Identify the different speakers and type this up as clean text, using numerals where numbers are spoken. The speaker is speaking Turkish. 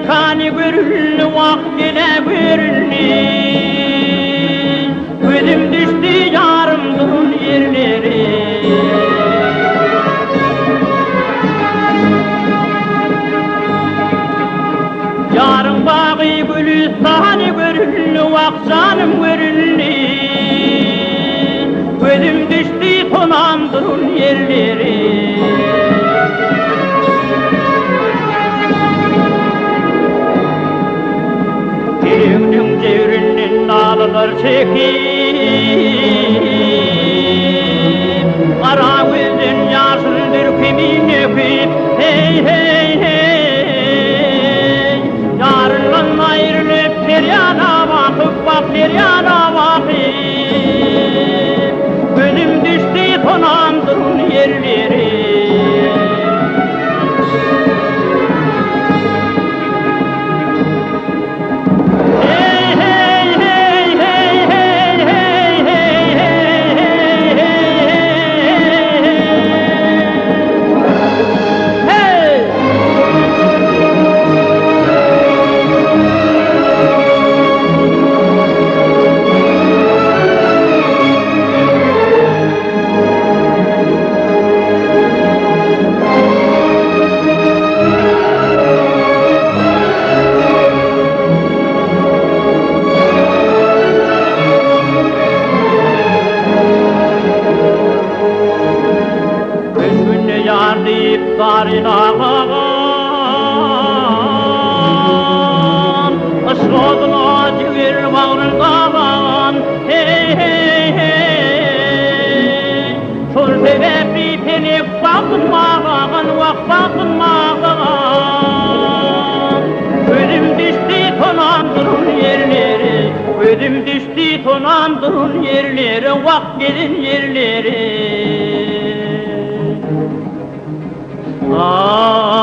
Speaker 1: kani görülü vak gele görülü. Gözüm düştü yarımdın yerleri. Yarın bağı gülü sani görülü vak canım görülü. Gözüm düştü tonandın yerleri. Dilinin cevrinin dağlılar çekip kara gözün yaşlıdır kimin öpüp hey hey hey yarından ayrılıp deryana bakıp bak deryana bakıp gözüm düştü tonandırın yerleri. Darın ağalan Aşkoduna cüvir bağrın dağlan Hey hey hey Şol sebepli pelek bakınmağın Vak bakınmağın Gözüm düştü tonandırın yerleri Gözüm düştü tonandırın yerleri Vak gelin yerleri. Ah